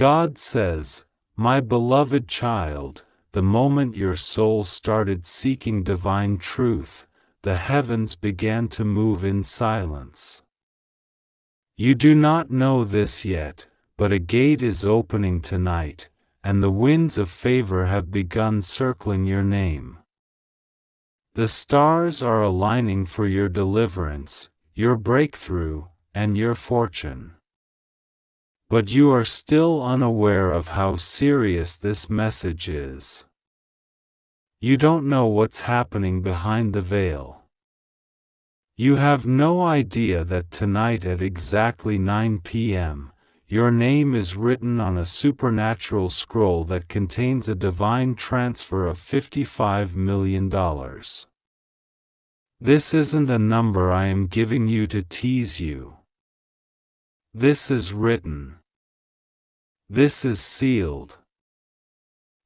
God says, "My beloved child, the moment your soul started seeking divine truth, the heavens began to move in silence. You do not know this yet, but a gate is opening tonight, and the winds of favor have begun circling your name. The stars are aligning for your deliverance, your breakthrough, and your fortune. But you are still unaware of how serious this message is. You don't know what's happening behind the veil. You have no idea that tonight at exactly 9 p.m., your name is written on a supernatural scroll that contains a divine transfer of $55 million. This isn't a number I am giving you to tease you. This is written. This is sealed.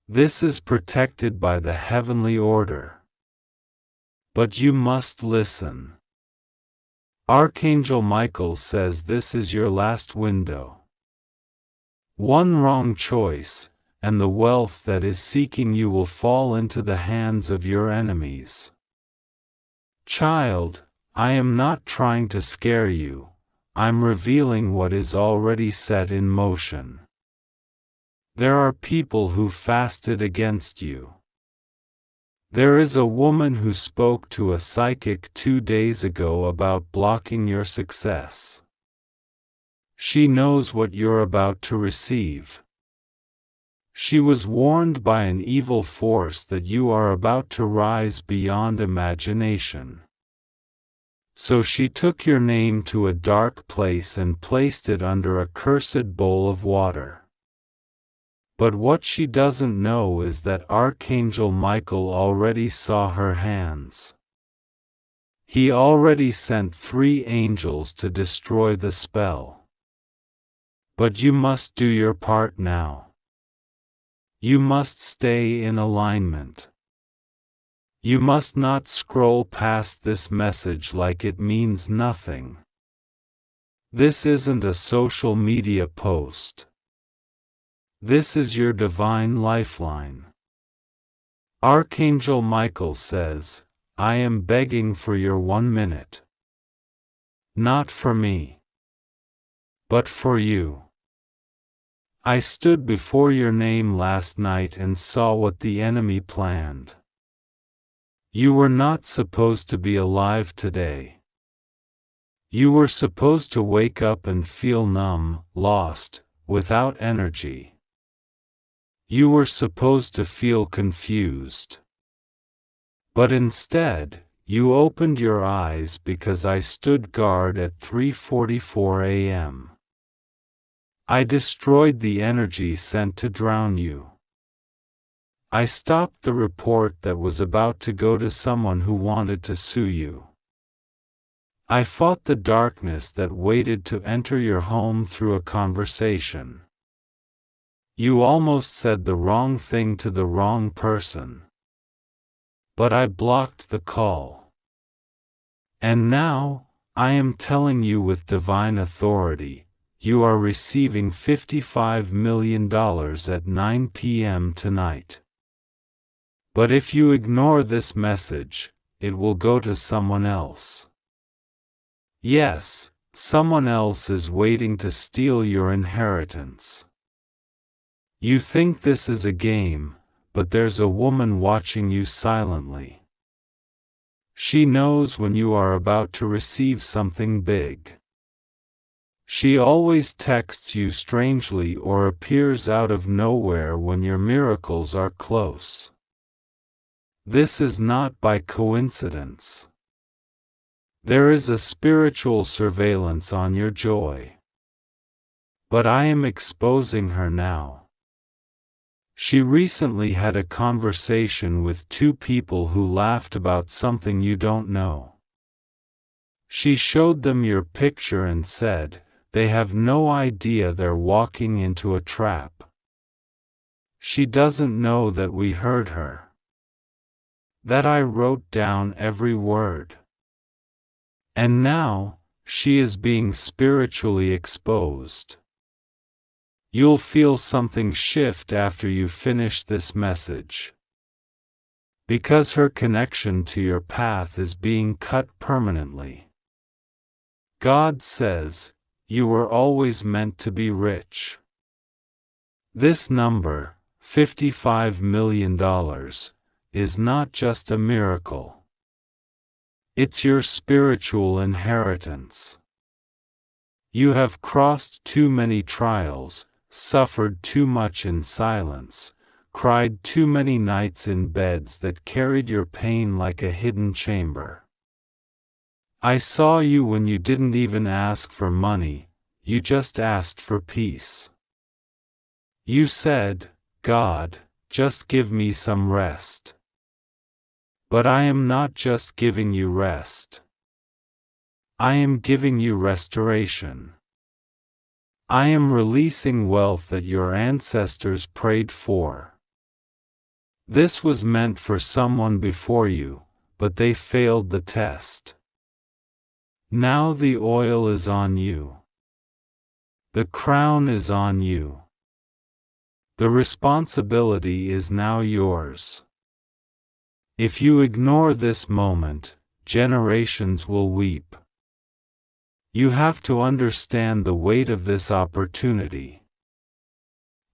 This is protected by the heavenly order. But you must listen. Archangel Michael says this is your last window. One wrong choice, and the wealth that is seeking you will fall into the hands of your enemies. Child, I am not trying to scare you, I'm revealing what is already set in motion. There are people who fasted against you. There is a woman who spoke to a psychic 2 days ago about blocking your success. She knows what you're about to receive. She was warned by an evil force that you are about to rise beyond imagination. So she took your name to a dark place and placed it under a cursed bowl of water. But what she doesn't know is that Archangel Michael already saw her hands. He already sent 3 angels to destroy the spell. But you must do your part now. You must stay in alignment. You must not scroll past this message like it means nothing. This isn't a social media post. This is your divine lifeline. Archangel Michael says, I am begging for your 1 minute. Not for me, but for you. I stood before your name last night and saw what the enemy planned. You were not supposed to be alive today. You were supposed to wake up and feel numb, lost, without energy. You were supposed to feel confused. But instead, you opened your eyes because I stood guard at 3:44 a.m. I destroyed the energy sent to drown you. I stopped the report that was about to go to someone who wanted to sue you. I fought the darkness that waited to enter your home through a conversation. You almost said the wrong thing to the wrong person. But I blocked the call. And now, I am telling you with divine authority, you are receiving $55 million at 9 p.m. tonight. But if you ignore this message, it will go to someone else. Yes, someone else is waiting to steal your inheritance. You think this is a game, but there's a woman watching you silently. She knows when you are about to receive something big. She always texts you strangely or appears out of nowhere when your miracles are close. This is not by coincidence. There is a spiritual surveillance on your joy. But I am exposing her now. She recently had a conversation with 2 people who laughed about something you don't know. She showed them your picture and said, they have no idea they're walking into a trap. She doesn't know that we heard her. That I wrote down every word. And now, she is being spiritually exposed. You'll feel something shift after you finish this message. Because her connection to your path is being cut permanently. God says, you were always meant to be rich. This number, $55 million, is not just a miracle. It's your spiritual inheritance. You have crossed too many trials, suffered too much in silence, cried too many nights in beds that carried your pain like a hidden chamber. I saw you when you didn't even ask for money, you just asked for peace. You said, God, just give me some rest. But I am not just giving you rest. I am giving you restoration. I am releasing wealth that your ancestors prayed for. This was meant for someone before you, but they failed the test. Now the oil is on you. The crown is on you. The responsibility is now yours. If you ignore this moment, generations will weep. You have to understand the weight of this opportunity.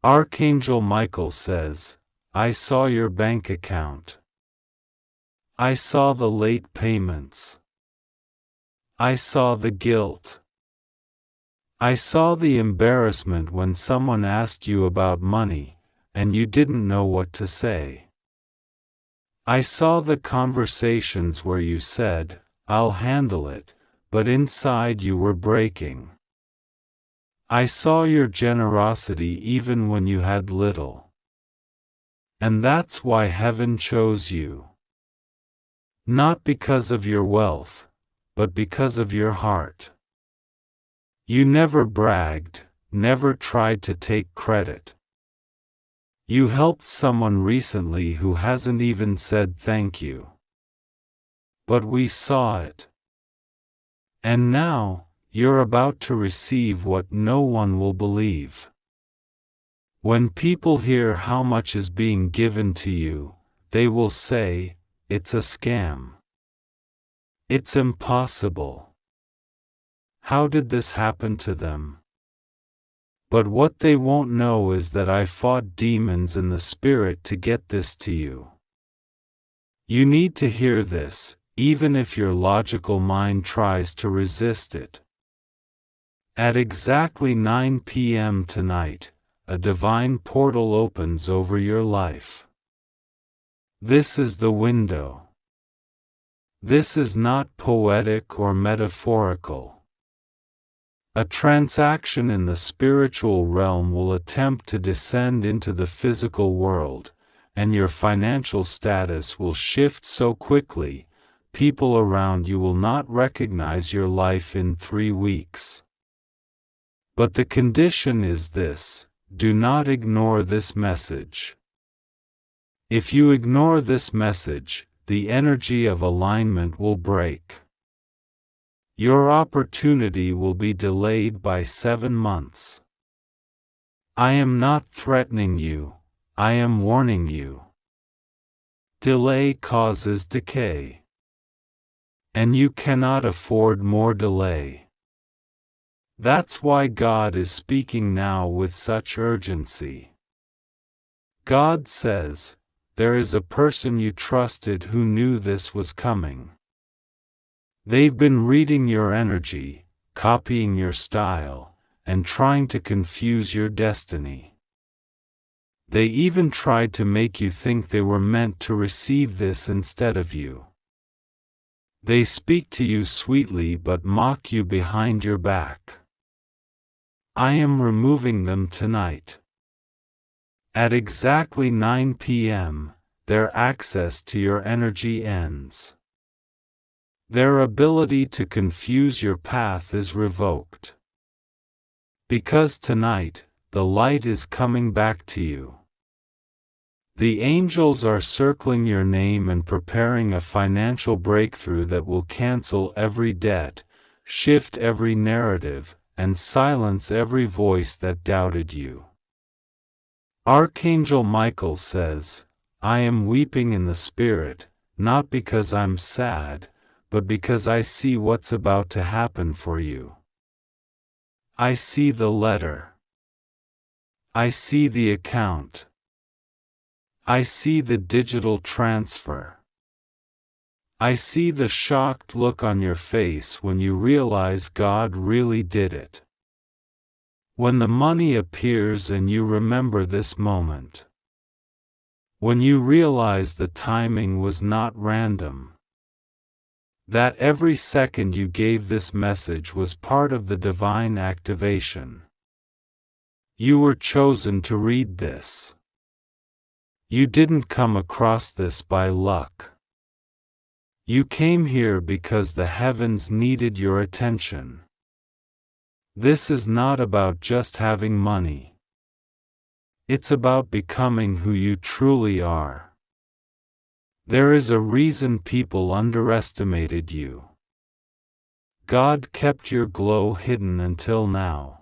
Archangel Michael says, I saw your bank account. I saw the late payments. I saw the guilt. I saw the embarrassment when someone asked you about money, and you didn't know what to say. I saw the conversations where you said, I'll handle it, but inside you were breaking. I saw your generosity even when you had little. And that's why heaven chose you. Not because of your wealth, but because of your heart. You never bragged, never tried to take credit. You helped someone recently who hasn't even said thank you. But we saw it. And now, you're about to receive what no one will believe. When people hear how much is being given to you, they will say, it's a scam. It's impossible. How did this happen to them? But what they won't know is that I fought demons in the spirit to get this to you. You need to hear this, even if your logical mind tries to resist it. At exactly 9 p.m. tonight, a divine portal opens over your life. This is the window. This is not poetic or metaphorical. A transaction in the spiritual realm will attempt to descend into the physical world, and your financial status will shift so quickly, people around you will not recognize your life in 3 weeks. But the condition is this: do not ignore this message. If you ignore this message, the energy of alignment will break. Your opportunity will be delayed by 7 months. I am not threatening you, I am warning you. Delay causes decay. And you cannot afford more delay. That's why God is speaking now with such urgency. God says, there is a person you trusted who knew this was coming. They've been reading your energy, copying your style, and trying to confuse your destiny. They even tried to make you think they were meant to receive this instead of you. They speak to you sweetly but mock you behind your back. I am removing them tonight. At exactly 9 p.m., their access to your energy ends. Their ability to confuse your path is revoked. Because tonight, the light is coming back to you. The angels are circling your name and preparing a financial breakthrough that will cancel every debt, shift every narrative, and silence every voice that doubted you. Archangel Michael says, I am weeping in the spirit, not because I'm sad, but because I see what's about to happen for you. I see the letter. I see the account. I see the digital transfer. I see the shocked look on your face when you realize God really did it. When the money appears and you remember this moment. When you realize the timing was not random. That every second you gave this message was part of the divine activation. You were chosen to read this. You didn't come across this by luck. You came here because the heavens needed your attention. This is not about just having money. It's about becoming who you truly are. There is a reason people underestimated you. God kept your glow hidden until now.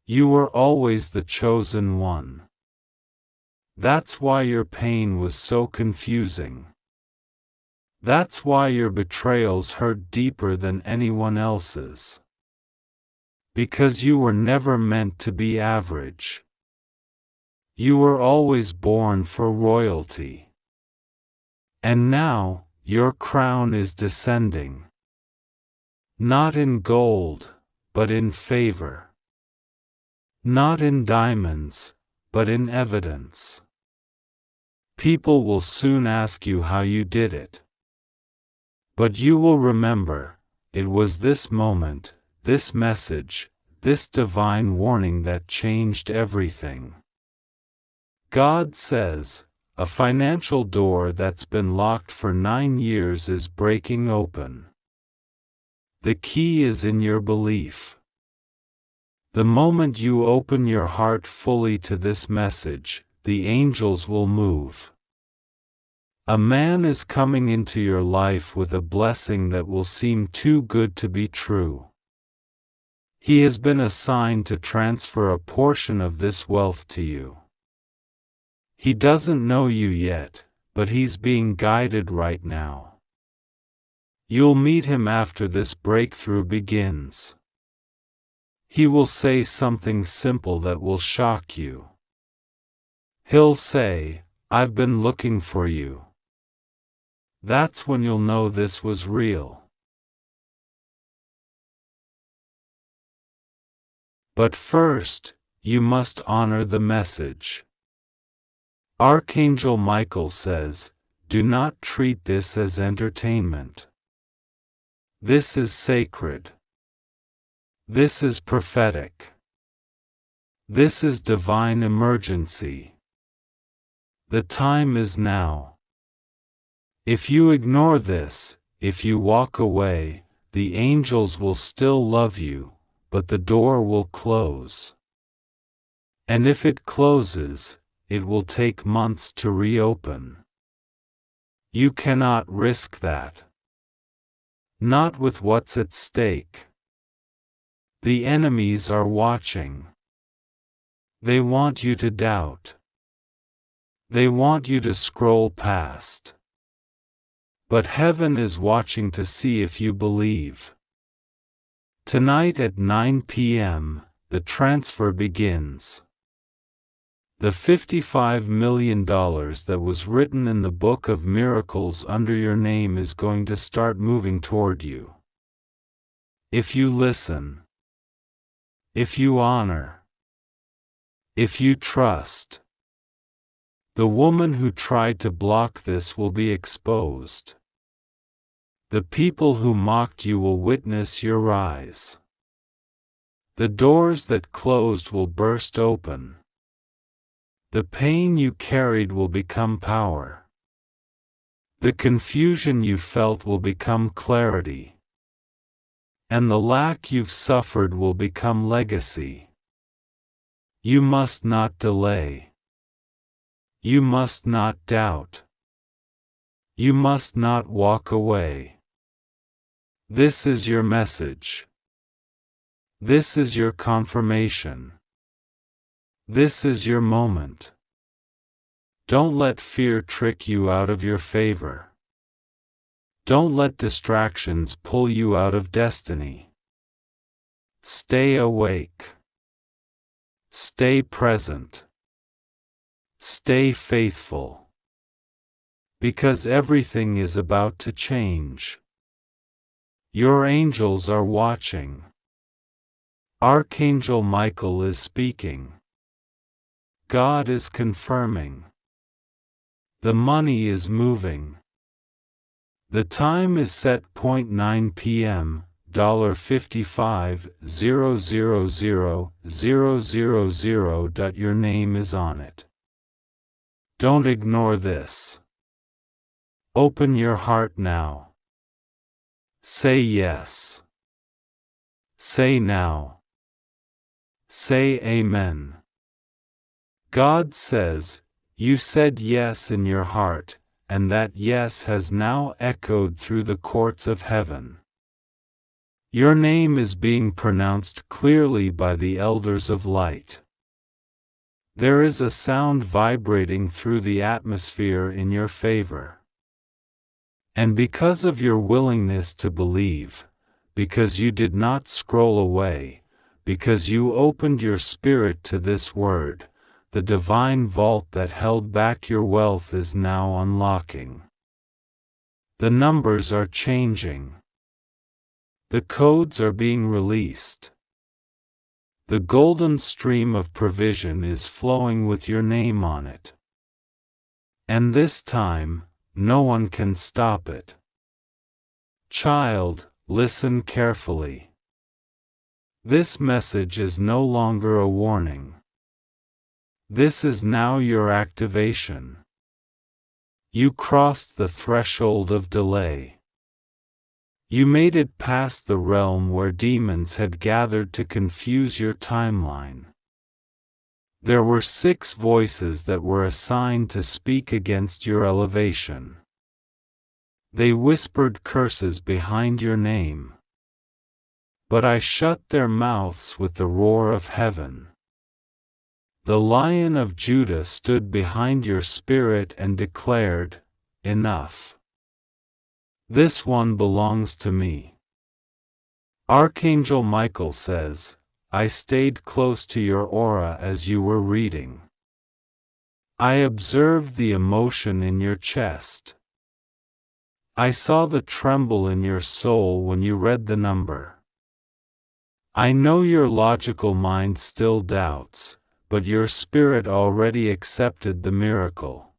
You were always the chosen one. That's why your pain was so confusing. That's why your betrayals hurt deeper than anyone else's. Because you were never meant to be average. You were always born for royalty. And now, your crown is descending. Not in gold, but in favor. Not in diamonds, but in evidence. People will soon ask you how you did it. But you will remember, it was this moment, this message, this divine warning that changed everything. God says, a financial door that's been locked for 9 years is breaking open. The key is in your belief. The moment you open your heart fully to this message, the angels will move. A man is coming into your life with a blessing that will seem too good to be true. He has been assigned to transfer a portion of this wealth to you. He doesn't know you yet, but he's being guided right now. You'll meet him after this breakthrough begins. He will say something simple that will shock you. He'll say, I've been looking for you. That's when you'll know this was real. But first, you must honor the message. Archangel Michael says, do not treat this as entertainment. This is sacred. This is prophetic. This is divine emergency. The time is now. If you ignore this, if you walk away, the angels will still love you, but the door will close. And if it closes, it will take months to reopen. You cannot risk that. Not with what's at stake. The enemies are watching. They want you to doubt. They want you to scroll past. But heaven is watching to see if you believe. Tonight at 9 p.m., the transfer begins. The $55 million that was written in the Book of Miracles under your name is going to start moving toward you. If you listen. If you honor. If you trust. The woman who tried to block this will be exposed. The people who mocked you will witness your rise. The doors that closed will burst open. The pain you carried will become power. The confusion you felt will become clarity. And the lack you've suffered will become legacy. You must not delay. You must not doubt. You must not walk away. This is your message. This is your confirmation. This is your moment. Don't let fear trick you out of your favor. Don't let distractions pull you out of destiny. Stay awake. Stay present. Stay faithful. Because everything is about to change. Your angels are watching. Archangel Michael is speaking. God is confirming. The money is moving. The time is set 9 p.m. $55,000,000. Your name is on it. Don't ignore this. Open your heart now. Say yes. Say now. Say amen. God says, you said yes in your heart, and that yes has now echoed through the courts of heaven. Your name is being pronounced clearly by the elders of light. There is a sound vibrating through the atmosphere in your favor. And because of your willingness to believe, because you did not scroll away, because you opened your spirit to this word, the divine vault that held back your wealth is now unlocking. The numbers are changing. The codes are being released. The golden stream of provision is flowing with your name on it. And this time, no one can stop it. Child, listen carefully. This message is no longer a warning. This is now your activation. You crossed the threshold of delay. You made it past the realm where demons had gathered to confuse your timeline. There were 6 voices that were assigned to speak against your elevation. They whispered curses behind your name. But I shut their mouths with the roar of heaven. The Lion of Judah stood behind your spirit and declared, enough. This one belongs to me. Archangel Michael says, I stayed close to your aura as you were reading. I observed the emotion in your chest. I saw the tremble in your soul when you read the number. I know your logical mind still doubts, but your spirit already accepted the miracle.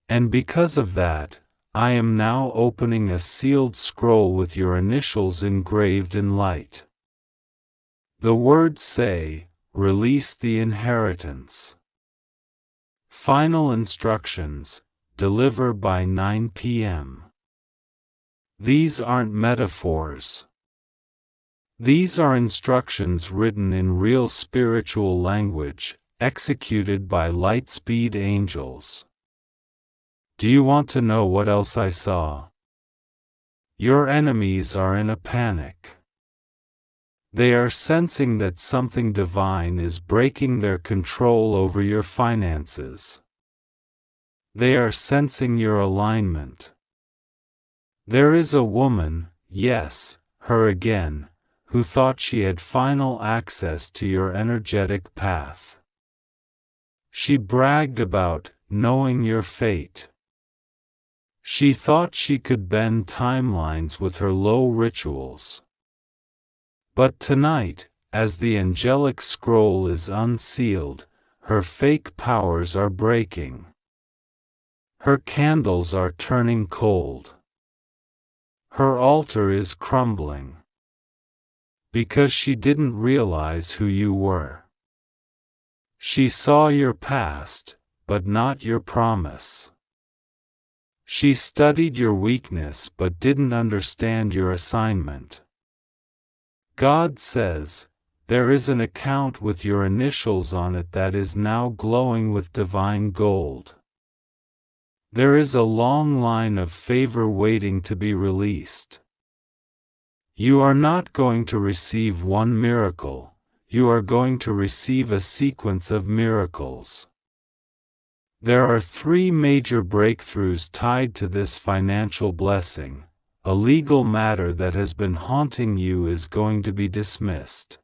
And because of that, I am now opening a sealed scroll with your initials engraved in light. The words say, release the inheritance. Final instructions, deliver by 9 p.m. These aren't metaphors. These are instructions written in real spiritual language, executed by light-speed angels. Do you want to know what else I saw? Your enemies are in a panic. They are sensing that something divine is breaking their control over your finances. They are sensing your alignment. There is a woman, yes, her again, who thought she had final access to your energetic path. She bragged about knowing your fate. She thought she could bend timelines with her low rituals. But tonight, as the angelic scroll is unsealed, her fake powers are breaking. Her candles are turning cold. Her altar is crumbling. Because she didn't realize who you were. She saw your past, but not your promise. She studied your weakness but didn't understand your assignment. God says, there is an account with your initials on it that is now glowing with divine gold. There is a long line of favor waiting to be released. You are not going to receive one miracle, you are going to receive a sequence of miracles. There are 3 major breakthroughs tied to this financial blessing. A legal matter that has been haunting you is going to be dismissed.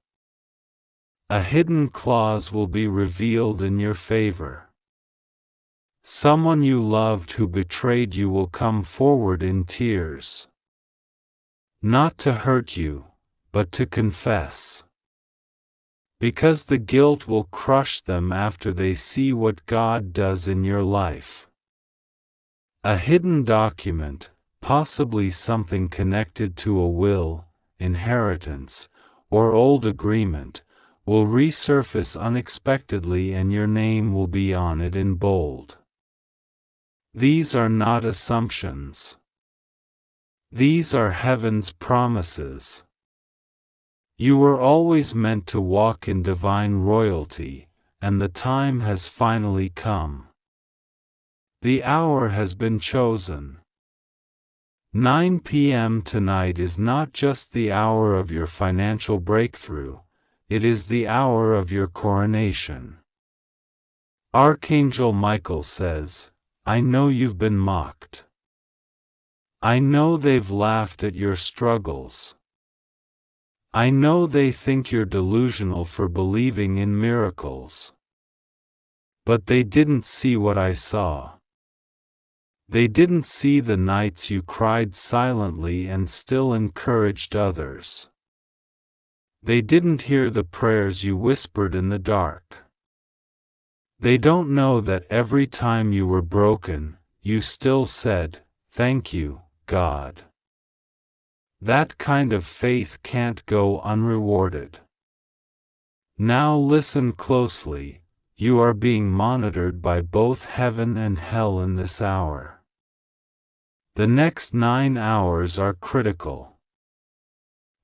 A hidden clause will be revealed in your favor. Someone you loved who betrayed you will come forward in tears. Not to hurt you, but to confess. Because the guilt will crush them after they see what God does in your life. A hidden document, possibly something connected to a will, inheritance, or old agreement, will resurface unexpectedly and your name will be on it in bold. These are not assumptions. These are heaven's promises. You were always meant to walk in divine royalty, and the time has finally come. The hour has been chosen. 9 p.m. tonight is not just the hour of your financial breakthrough, it is the hour of your coronation. Archangel Michael says, I know you've been mocked. I know they've laughed at your struggles. I know they think you're delusional for believing in miracles. But they didn't see what I saw. They didn't see the nights you cried silently and still encouraged others. They didn't hear the prayers you whispered in the dark. They don't know that every time you were broken, you still said, "Thank you, God." That kind of faith can't go unrewarded. Now listen closely, you are being monitored by both heaven and hell in this hour. The next 9 hours are critical.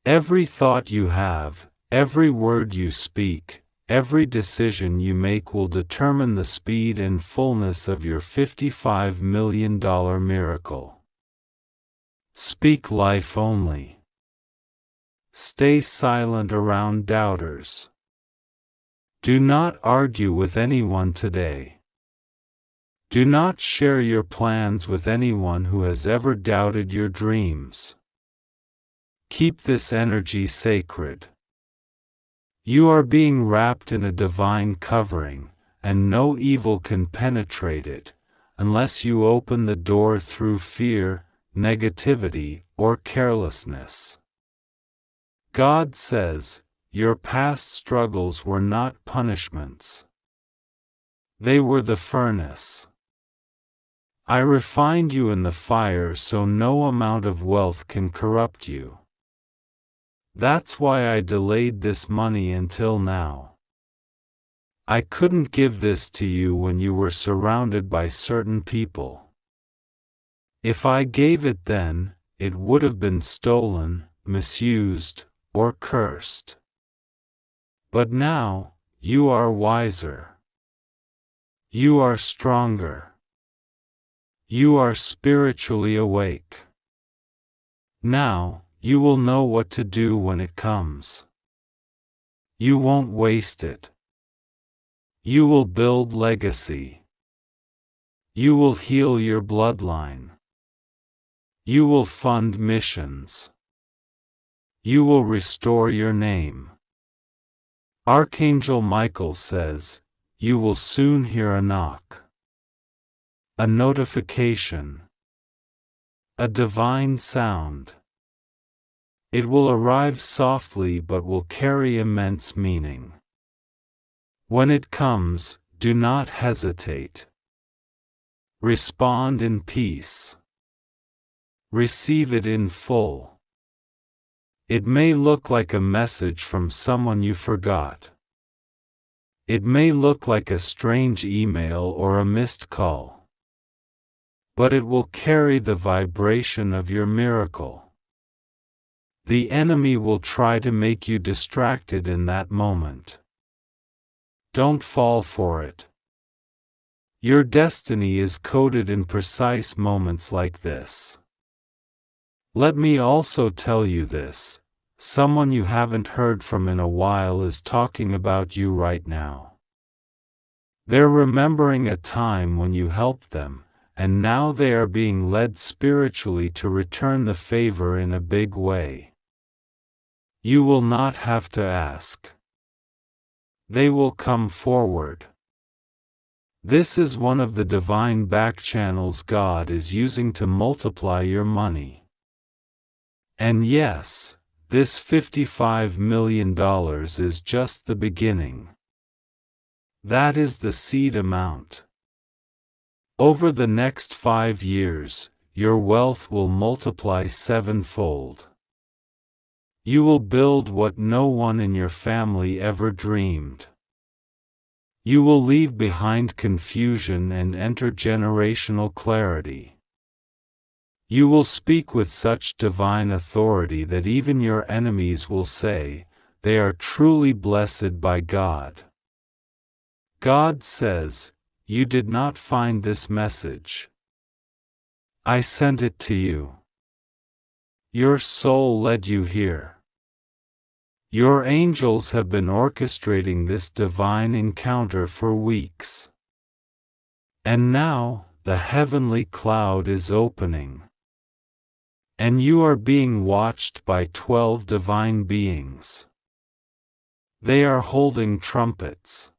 Every thought you have, every word you speak, every decision you make will determine the speed and fullness of your $55 million miracle. Speak life only. Stay silent around doubters. Do not argue with anyone today. Do not share your plans with anyone who has ever doubted your dreams. Keep this energy sacred. You are being wrapped in a divine covering, and no evil can penetrate it, unless you open the door through fear, negativity, or carelessness. God says, your past struggles were not punishments. They were the furnace. I refined you in the fire so no amount of wealth can corrupt you. That's why I delayed this money until now. I couldn't give this to you when you were surrounded by certain people. If I gave it then, it would have been stolen, misused, or cursed. But now, you are wiser. You are stronger. You are spiritually awake. Now, you will know what to do when it comes. You won't waste it. You will build legacy. You will heal your bloodline. You will fund missions. You will restore your name. Archangel Michael says, you will soon hear a knock. A notification. A divine sound. It will arrive softly but will carry immense meaning. When it comes, do not hesitate. Respond in peace. Receive it in full. It may look like a message from someone you forgot. It may look like a strange email or a missed call. But it will carry the vibration of your miracle. The enemy will try to make you distracted in that moment. Don't fall for it. Your destiny is coded in precise moments like this. Let me also tell you this, Someone you haven't heard from in a while is talking about you right now. They're remembering a time when you helped them, and now they are being led spiritually to return the favor in a big way. You will not have to ask. They will come forward. This is one of the divine back channels God is using to multiply your money. And yes, this $55 million is just the beginning. That is the seed amount. Over the next 5 years, your wealth will multiply sevenfold. You will build what no one in your family ever dreamed. You will leave behind confusion and enter generational clarity. You will speak with such divine authority that even your enemies will say, they are truly blessed by God. God says, you did not find this message. I sent it to you. Your soul led you here. Your angels have been orchestrating this divine encounter for weeks. And now, the heavenly cloud is opening. And you are being watched by 12 divine beings. They are holding trumpets.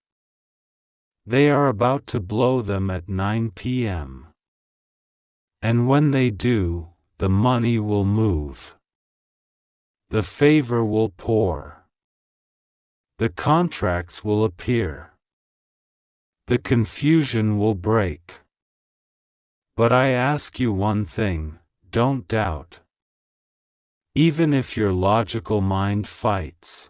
They are about to blow them at 9 p.m. And when they do, the money will move. The favor will pour. The contracts will appear. The confusion will break. But I ask you one thing, don't doubt. Even if your logical mind fights.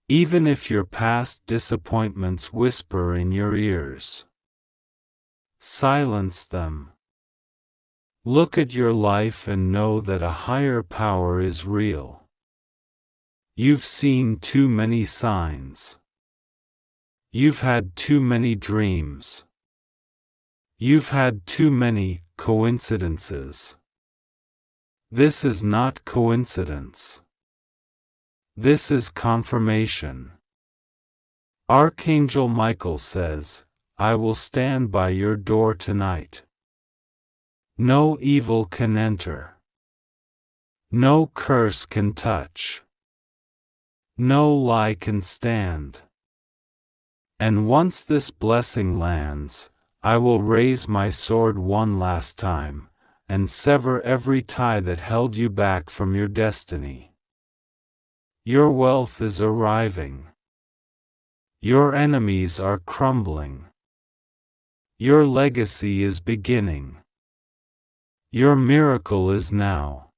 Even if your past disappointments whisper in your ears. Silence them. Look at your life and know that a higher power is real. You've seen too many signs. You've had too many dreams. You've had too many coincidences. This is not coincidence. This is confirmation. Archangel Michael says, I will stand by your door tonight. No evil can enter. No curse can touch. No lie can stand. And once this blessing lands, I will raise my sword one last time, and sever every tie that held you back from your destiny. Your wealth is arriving. Your enemies are crumbling. Your legacy is beginning. Your miracle is now.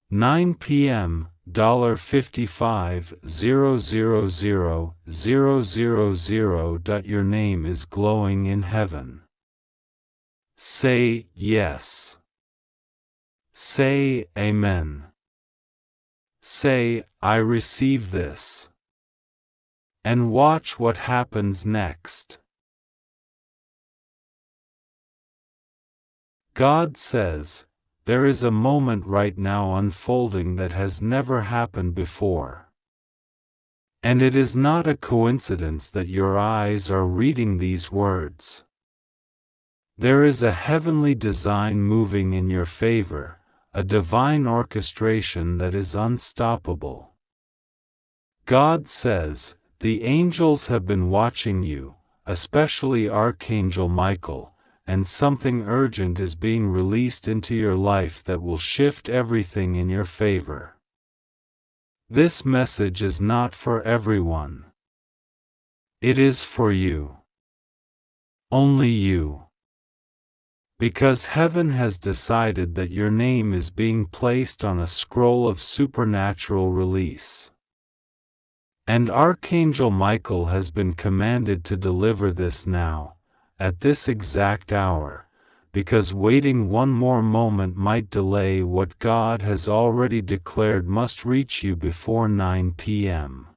9 p.m. $55,000,000. Your name is glowing in heaven. Say yes. Say amen. Say, I receive this. And watch what happens next. God says, there is a moment right now unfolding that has never happened before. And it is not a coincidence that your eyes are reading these words. There is a heavenly design moving in your favor, a divine orchestration that is unstoppable. God says, the angels have been watching you, especially Archangel Michael, and something urgent is being released into your life that will shift everything in your favor. This message is not for everyone. It is for you. Only you. Because heaven has decided that your name is being placed on a scroll of supernatural release. And Archangel Michael has been commanded to deliver this now, at this exact hour, because waiting one more moment might delay what God has already declared must reach you before 9 p.m.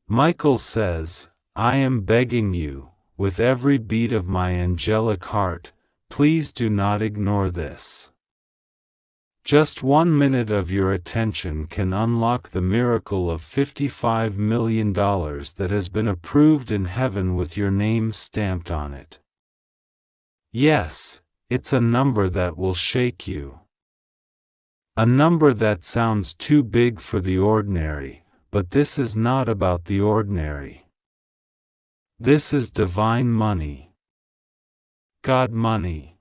Michael says, I am begging you, with every beat of my angelic heart, please do not ignore this. Just 1 minute of your attention can unlock the miracle of $55 million that has been approved in heaven with your name stamped on it. Yes, it's a number that will shake you. A number that sounds too big for the ordinary, but this is not about the ordinary. This is divine money. God money.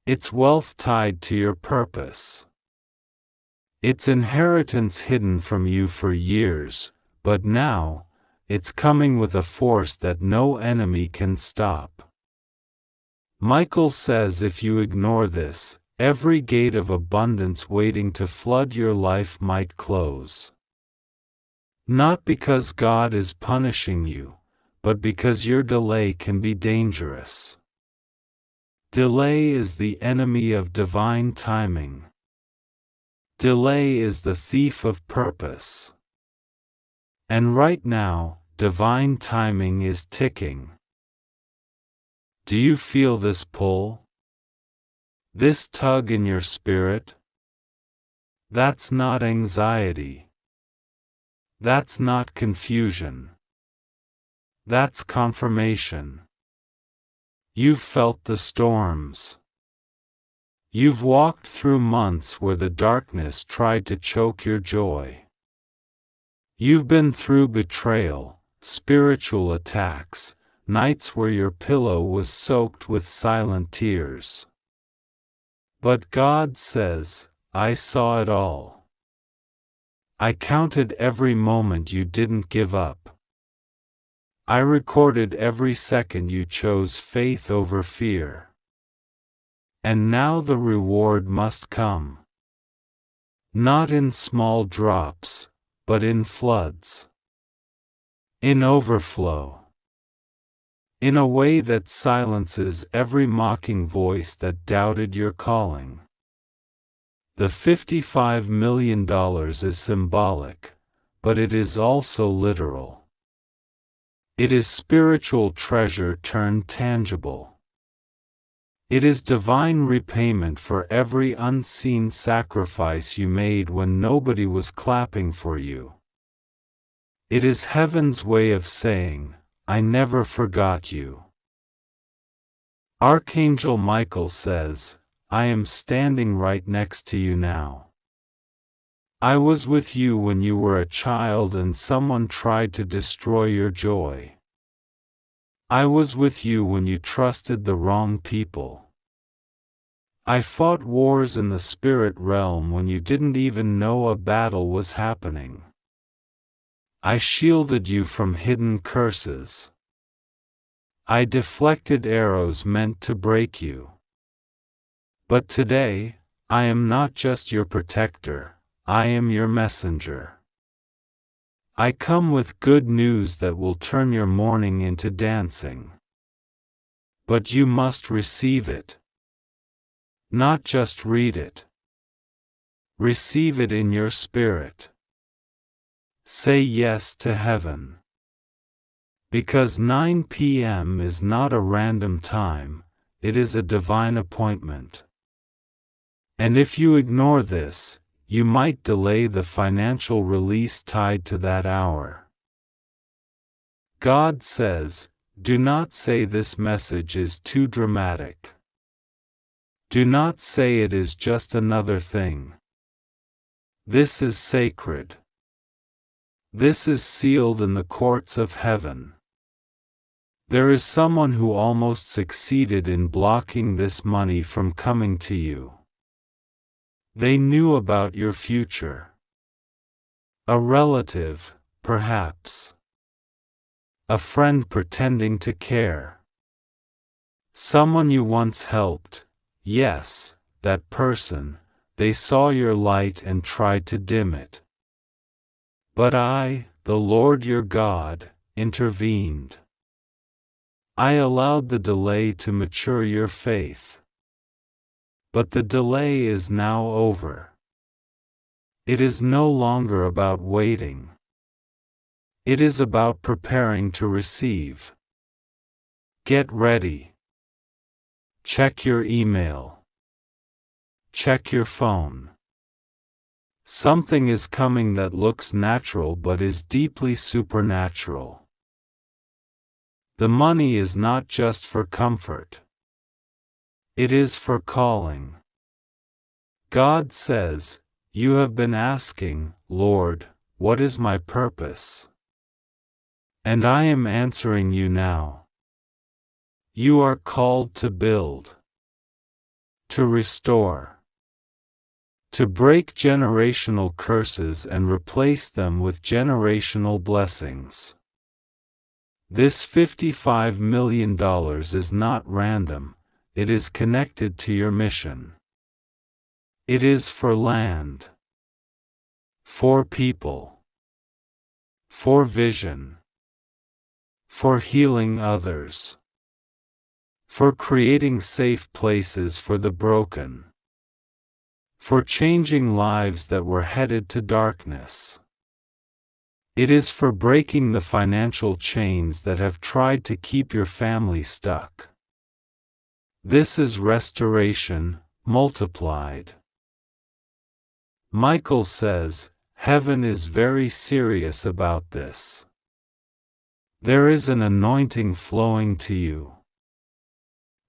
It's wealth tied to your purpose. It's inheritance hidden from you for years, but now, it's coming with a force that no enemy can stop. Michael says if you ignore this, every gate of abundance waiting to flood your life might close. Not because God is punishing you, but because your delay can be dangerous. Delay is the enemy of divine timing. Delay is the thief of purpose. And right now, divine timing is ticking. Do you feel this pull? This tug in your spirit? That's not anxiety. That's not confusion. That's confirmation. You've felt the storms. You've walked through months where the darkness tried to choke your joy. You've been through betrayal, spiritual attacks, nights where your pillow was soaked with silent tears. But God says, I saw it all. I counted every moment you didn't give up. I recorded every second you chose faith over fear. And now the reward must come. Not in small drops, but in floods. In overflow. In a way that silences every mocking voice that doubted your calling. The $55 million is symbolic, but it is also literal. It is spiritual treasure turned tangible. It is divine repayment for every unseen sacrifice you made when nobody was clapping for you. It is heaven's way of saying, I never forgot you. Archangel Michael says, I am standing right next to you now. I was with you when you were a child and someone tried to destroy your joy. I was with you when you trusted the wrong people. I fought wars in the spirit realm when you didn't even know a battle was happening. I shielded you from hidden curses. I deflected arrows meant to break you. But today, I am not just your protector, I am your messenger. I come with good news that will turn your mourning into dancing. But you must receive it. Not just read it. Receive it in your spirit. Say yes to heaven. Because 9 p.m. is not a random time, it is a divine appointment. And if you ignore this, you might delay the financial release tied to that hour. God says, do not say this message is too dramatic. Do not say it is just another thing. This is sacred. This is sealed in the courts of heaven. There is someone who almost succeeded in blocking this money from coming to you. They knew about your future. A relative, perhaps. A friend pretending to care. Someone you once helped, yes, that person, they saw your light and tried to dim it. But I, the Lord your God, intervened. I allowed the delay to mature your faith. But the delay is now over. It is no longer about waiting. It is about preparing to receive. Get ready. Check your email. check your phone. Something is coming that looks natural but is deeply supernatural. The money is not just for comfort. It is for calling. God says, "You have been asking, Lord, what is my purpose?" And I am answering you now. You are called to build, to restore, to break generational curses and replace them with generational blessings. This $55 million is not random, it is connected to your mission. It is for land, for people, for vision, for healing others, for creating safe places for the broken, for changing lives that were headed to darkness. It is for breaking the financial chains that have tried to keep your family stuck. This is restoration, multiplied. Michael says, heaven is very serious about this. There is an anointing flowing to you.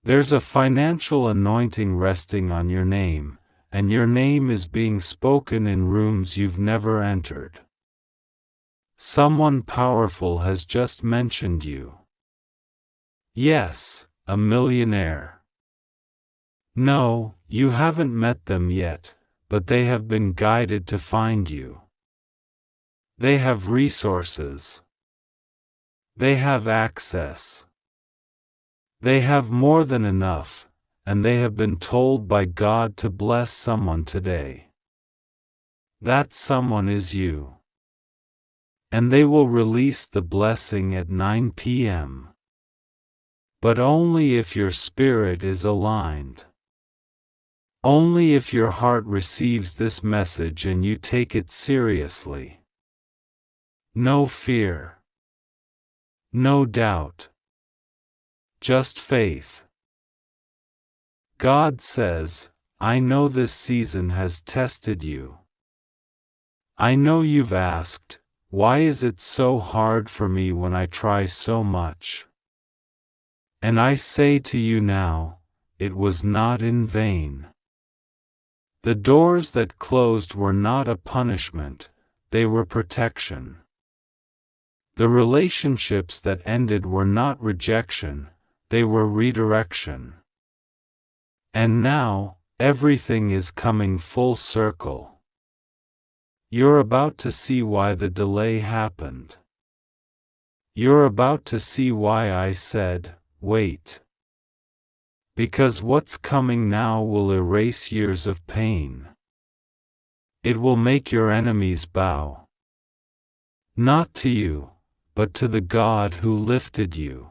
There's a financial anointing resting on your name, and your name is being spoken in rooms you've never entered. Someone powerful has just mentioned you. Yes, a millionaire. No, you haven't met them yet, but they have been guided to find you. They have resources. They have access. They have more than enough, and they have been told by God to bless someone today. That someone is you. And they will release the blessing at 9 p.m. But only if your spirit is aligned. Only if your heart receives this message and you take it seriously. No fear. No doubt. Just faith. God says, I know this season has tested you. I know you've asked, why is it so hard for me when I try so much? And I say to you now, it was not in vain. The doors that closed were not a punishment, they were protection. The relationships that ended were not rejection, they were redirection. And now, everything is coming full circle. You're about to see why the delay happened. You're about to see why I said, wait. Because what's coming now will erase years of pain. It will make your enemies bow. Not to you, but to the God who lifted you.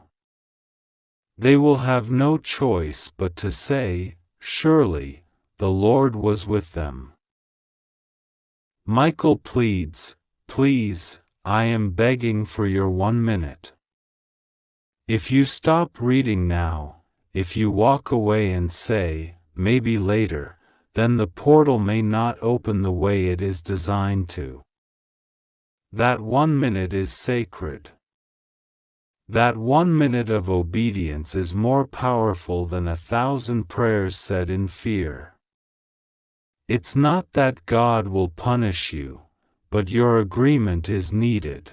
They will have no choice but to say, surely, the Lord was with them. Michael pleads, please, I am begging for your 1 minute. If you stop reading now, if you walk away and say, maybe later, then the portal may not open the way it is designed to. That 1 minute is sacred. That 1 minute of obedience is more powerful than 1,000 prayers said in fear. It's not that God will punish you, but your agreement is needed.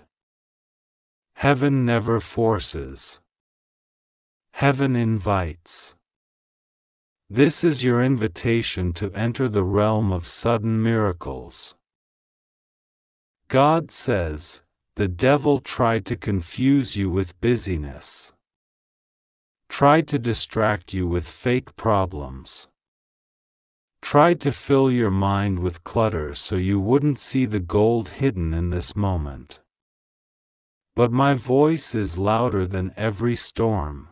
Heaven never forces. Heaven invites. This is your invitation to enter the realm of sudden miracles. God says, the devil tried to confuse you with busyness. Tried to distract you with fake problems. Tried to fill your mind with clutter so you wouldn't see the gold hidden in this moment. But my voice is louder than every storm.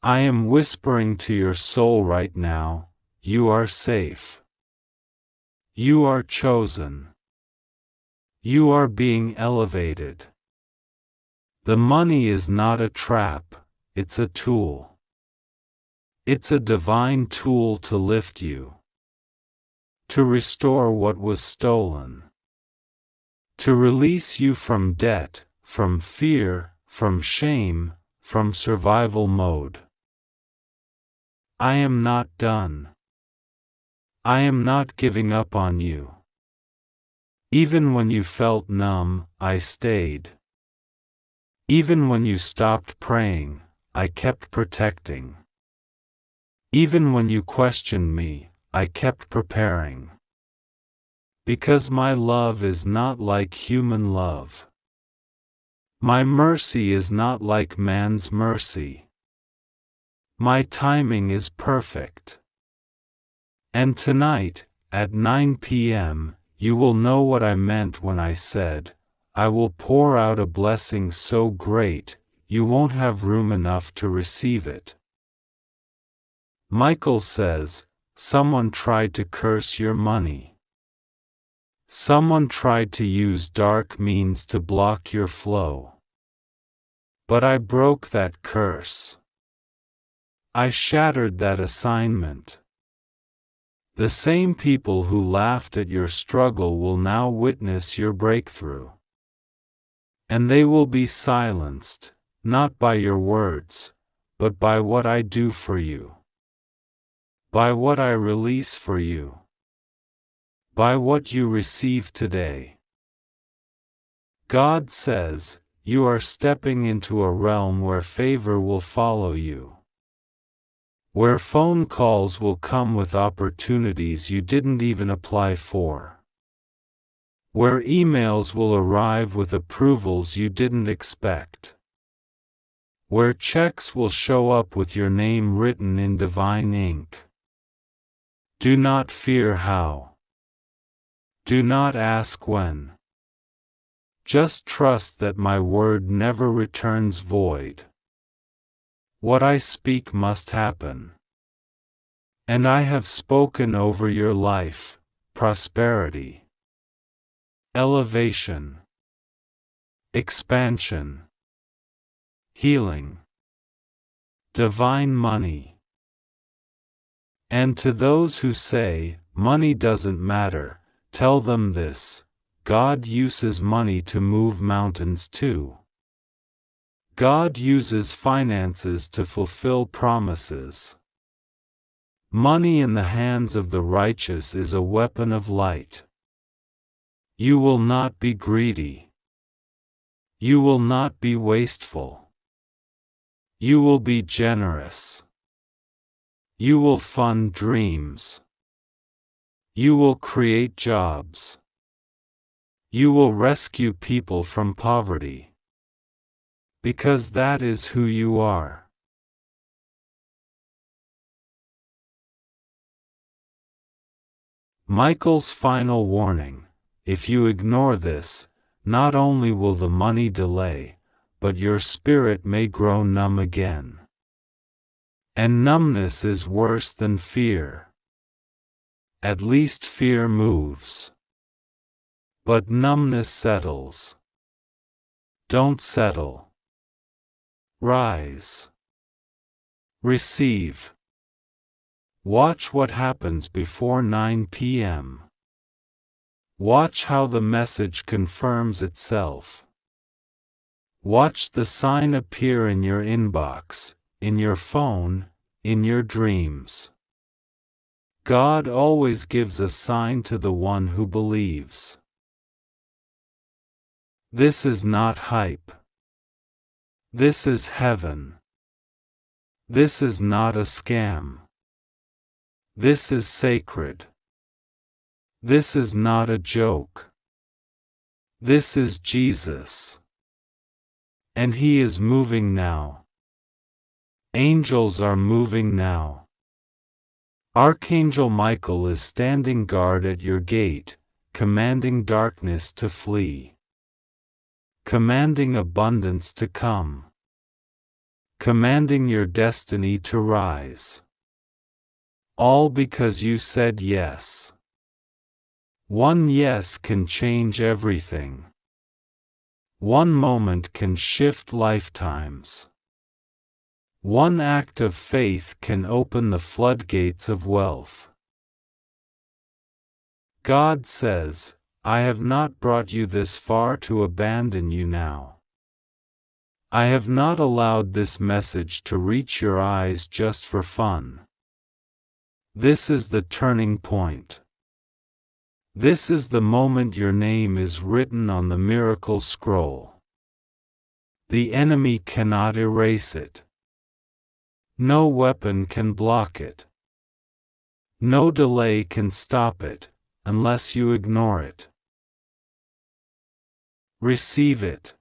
I am whispering to your soul right now, you are safe. You are chosen. You are being elevated. The money is not a trap, it's a tool. It's a divine tool to lift you. to restore what was stolen, to release you from debt, from fear, from shame, from survival mode. I am not done. I am not giving up on you. Even when you felt numb, I stayed. Even when you stopped praying, I kept protecting. Even when you questioned me, I kept preparing. Because my love is not like human love. My mercy is not like man's mercy. My timing is perfect. And tonight, at 9 p.m., you will know what I meant when I said, I will pour out a blessing so great, you won't have room enough to receive it. Michael says, someone tried to curse your money. Someone tried to use dark means to block your flow. But I broke that curse. I shattered that assignment. The same people who laughed at your struggle will now witness your breakthrough. And they will be silenced, not by your words, but by what I do for you. By what I release for you. By what you receive today. God says, you are stepping into a realm where favor will follow you. Where phone calls will come with opportunities you didn't even apply for. Where emails will arrive with approvals you didn't expect. Where checks will show up with your name written in divine ink. Do not fear how. Do not ask when. Just trust that my word never returns void. What I speak must happen. And I have spoken over your life, prosperity, elevation, expansion, healing, divine money. And to those who say, money doesn't matter, tell them this, God uses money to move mountains too. God uses finances to fulfill promises. Money in the hands of the righteous is a weapon of light. You will not be greedy. You will not be wasteful. You will be generous. You will fund dreams. You will create jobs. You will rescue people from poverty. Because that is who you are. Michael's final warning: if you ignore this, not only will the money delay, but your spirit may grow numb again. And numbness is worse than fear. At least fear moves. But numbness settles. Don't settle. Rise. Receive. Watch what happens before 9 p.m. Watch how the message confirms itself. Watch the sign appear in your inbox, in your phone, in your dreams. God always gives a sign to the one who believes. This is not hype. This is heaven. This is not a scam. This is sacred. This is not a joke. This is Jesus. And He is moving now. Angels are moving now. Archangel Michael is standing guard at your gate, commanding darkness to flee. Commanding abundance to come. Commanding your destiny to rise. All because you said yes. One yes can change everything. One moment can shift lifetimes. One act of faith can open the floodgates of wealth. God says, I have not brought you this far to abandon you now. I have not allowed this message to reach your eyes just for fun. This is the turning point. This is the moment your name is written on the miracle scroll. The enemy cannot erase it. No weapon can block it. No delay can stop it, unless you ignore it. Receive it.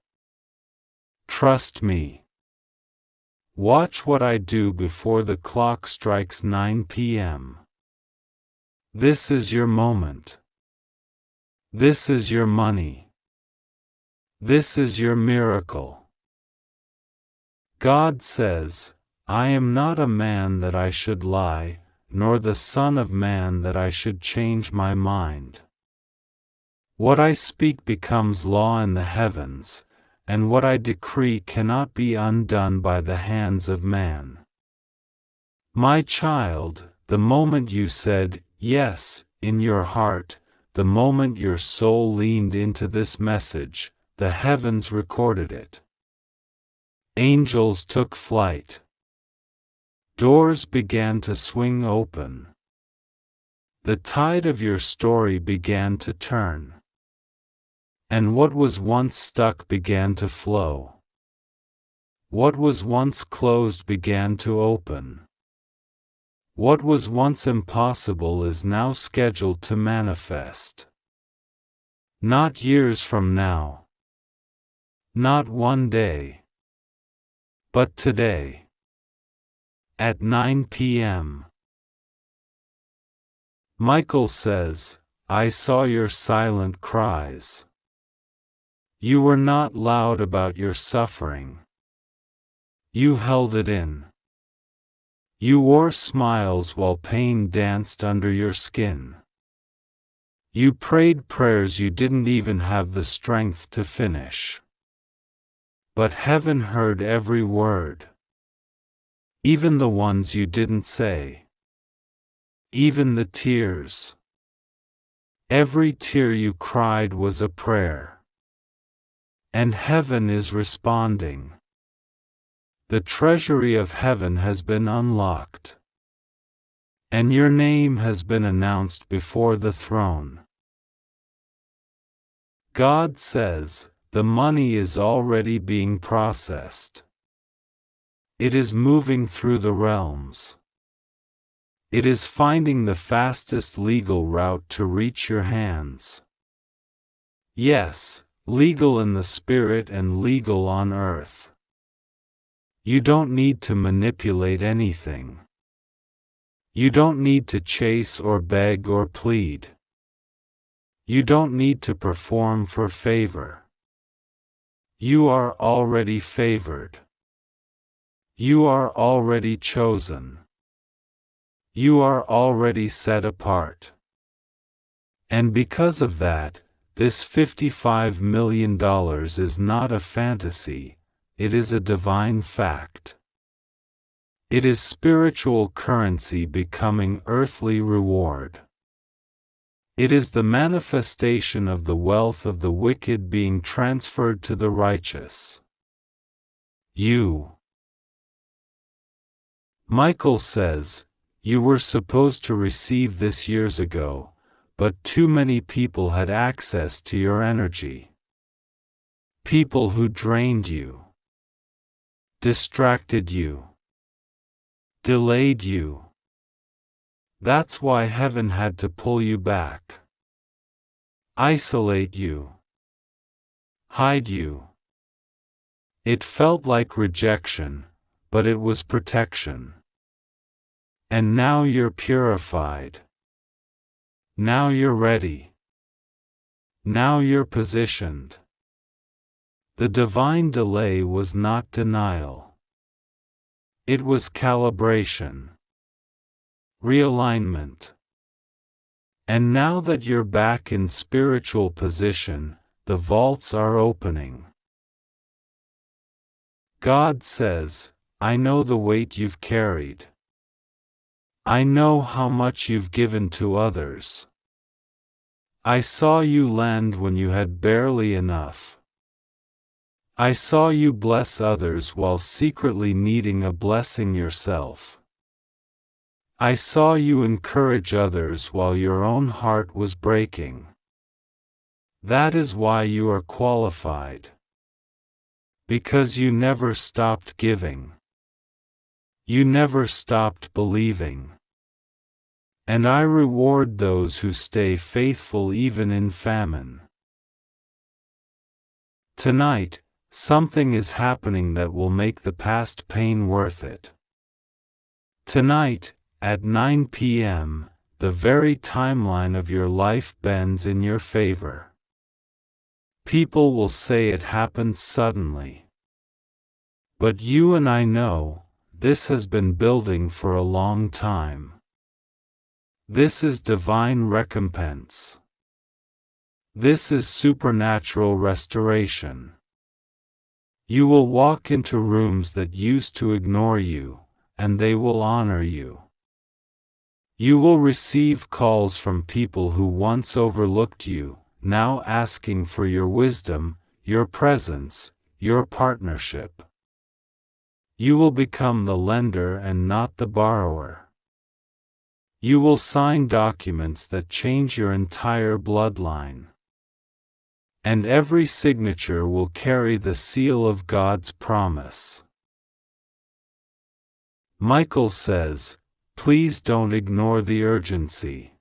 Trust me. Watch what I do before the clock strikes 9 p.m. This is your moment. This is your money. This is your miracle. God says, I am not a man that I should lie, nor the Son of Man that I should change my mind. What I speak becomes law in the heavens, and what I decree cannot be undone by the hands of man. My child, the moment you said, yes, in your heart, the moment your soul leaned into this message, the heavens recorded it. Angels took flight. Doors began to swing open. The tide of your story began to turn. And what was once stuck began to flow. What was once closed began to open. What was once impossible is now scheduled to manifest. Not years from now. Not one day. But today. At 9 p.m. Michael says, I saw your silent cries. You were not loud about your suffering. You held it in. You wore smiles while pain danced under your skin. You prayed prayers you didn't even have the strength to finish. But heaven heard every word. Even the ones you didn't say. Even the tears. Every tear you cried was a prayer. And heaven is responding. The treasury of heaven has been unlocked. And your name has been announced before the throne. God says, the money is already being processed. It is moving through the realms. It is finding the fastest legal route to reach your hands. Yes, legal in the spirit and legal on earth. You don't need to manipulate anything. You don't need to chase or beg or plead. You don't need to perform for favor. You are already favored. You are already chosen. You are already set apart. And because of that, this $55 million is not a fantasy, it is a divine fact. It is spiritual currency becoming earthly reward. It is the manifestation of the wealth of the wicked being transferred to the righteous. Michael says, you were supposed to receive this years ago, but too many people had access to your energy. People who drained you, distracted you, delayed you. That's why heaven had to pull you back. Isolate you. Hide you. It felt like rejection, but it was protection. And now you're purified. Now you're ready. Now you're positioned. The divine delay was not denial. It was calibration. Realignment. And now that you're back in spiritual position, the vaults are opening. God says, I know the weight you've carried. I know how much you've given to others. I saw you lend when you had barely enough. I saw you bless others while secretly needing a blessing yourself. I saw you encourage others while your own heart was breaking. That is why you are qualified. Because you never stopped giving. You never stopped believing. And I reward those who stay faithful even in famine. Tonight, something is happening that will make the past pain worth it. Tonight, at 9 p.m., the very timeline of your life bends in your favor. People will say it happened suddenly. But you and I know, this has been building for a long time. This is divine recompense. This is supernatural restoration. You will walk into rooms that used to ignore you, and they will honor you. You will receive calls from people who once overlooked you, now asking for your wisdom, your presence, your partnership. You will become the lender and not the borrower. You will sign documents that change your entire bloodline. And every signature will carry the seal of God's promise. Michael says, please don't ignore the urgency.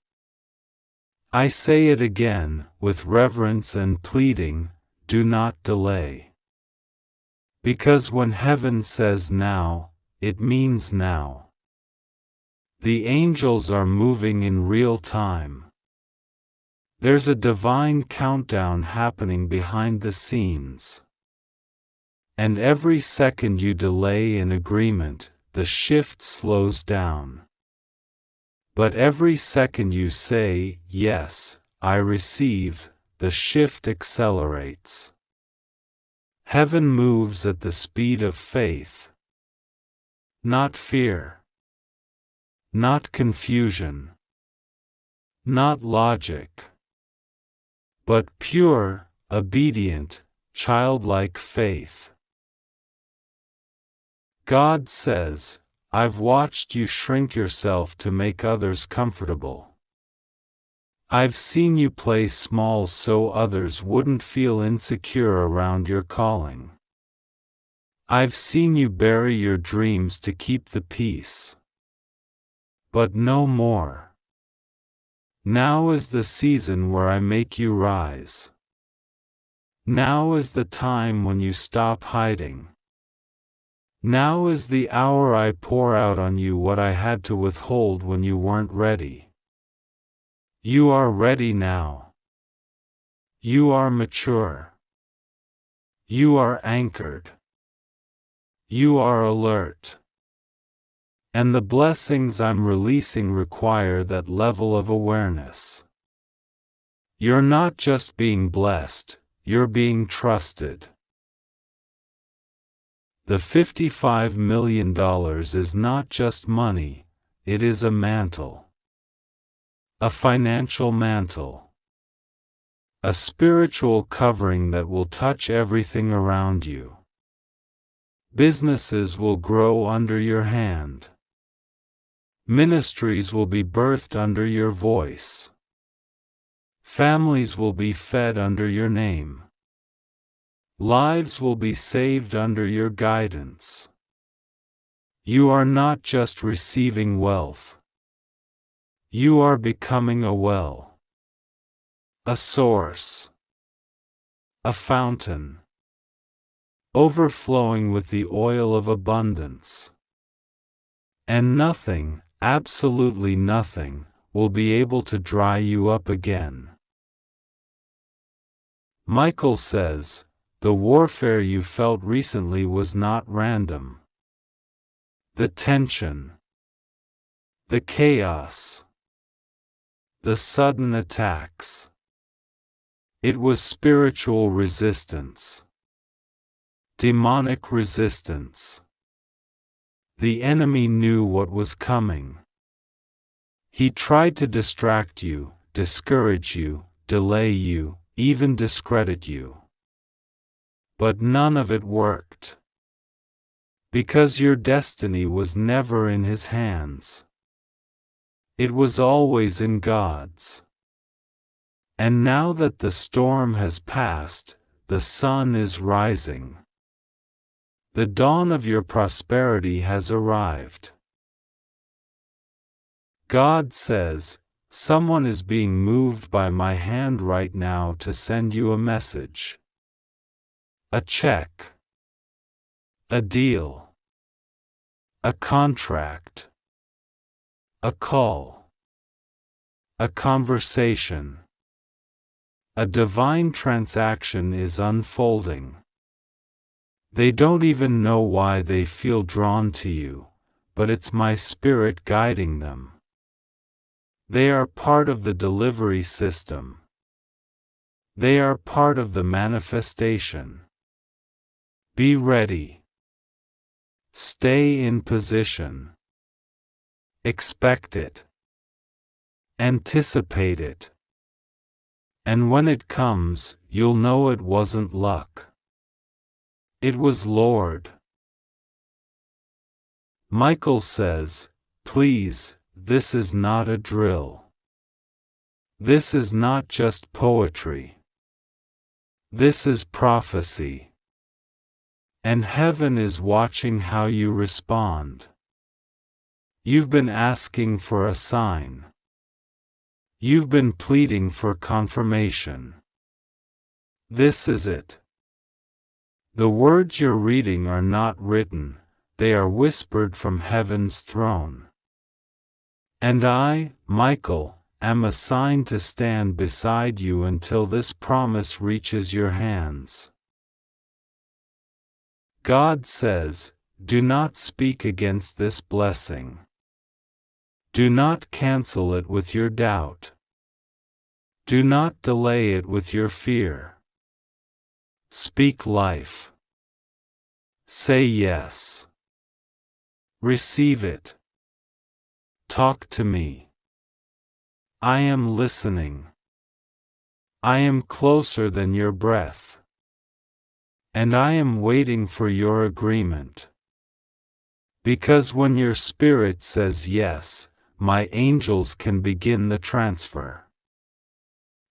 I say it again, with reverence and pleading, do not delay. Because when heaven says now, it means now. The angels are moving in real time. There's a divine countdown happening behind the scenes. And every second you delay in agreement, the shift slows down. But every second you say, yes, I receive, the shift accelerates. Heaven moves at the speed of faith. Not fear. Not confusion. Not logic. But pure, obedient, childlike faith. God says, I've watched you shrink yourself to make others comfortable. I've seen you play small so others wouldn't feel insecure around your calling. I've seen you bury your dreams to keep the peace. But no more. Now is the season where I make you rise. Now is the time when you stop hiding. Now is the hour I pour out on you what I had to withhold when you weren't ready. You are ready now. You are mature. You are anchored. You are alert. And the blessings I'm releasing require that level of awareness. You're not just being blessed, you're being trusted. The $55 million is not just money, it is a mantle. A financial mantle. A spiritual covering that will touch everything around you. Businesses will grow under your hand. Ministries will be birthed under your voice. Families will be fed under your name. Lives will be saved under your guidance. You are not just receiving wealth. You are becoming a well. A source. A fountain. Overflowing with the oil of abundance. And nothing, absolutely nothing, will be able to dry you up again. Michael says, the warfare you felt recently was not random. The tension. The chaos. The sudden attacks. It was spiritual resistance. Demonic resistance. The enemy knew what was coming. He tried to distract you, discourage you, delay you, even discredit you. But none of it worked. Because your destiny was never in His hands. It was always in God's. And now that the storm has passed, the sun is rising. The dawn of your prosperity has arrived. God says, someone is being moved by my hand right now to send you a message. A check. A deal. A contract. A call. A conversation. A divine transaction is unfolding. They don't even know why they feel drawn to you, but it's my spirit guiding them. They are part of the delivery system. They are part of the manifestation. Be ready. Stay in position. Expect it. Anticipate it. And when it comes, you'll know it wasn't luck. It was Lord. Michael says, please, this is not a drill. This is not just poetry. This is prophecy. And heaven is watching how you respond. You've been asking for a sign. You've been pleading for confirmation. This is it. The words you're reading are not written, they are whispered from heaven's throne. And I, Michael, am assigned to stand beside you until this promise reaches your hands. God says, do not speak against this blessing. Do not cancel it with your doubt. Do not delay it with your fear. Speak life. Say yes. Receive it. Talk to me. I am listening. I am closer than your breath. And I am waiting for your agreement. Because when your spirit says yes, my angels can begin the transfer.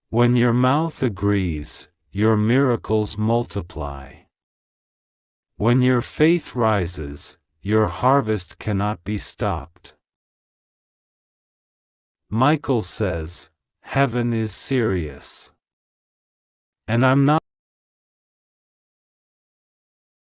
When your mouth agrees, your miracles multiply. When your faith rises, your harvest cannot be stopped. Michael says, heaven is serious. And I'm not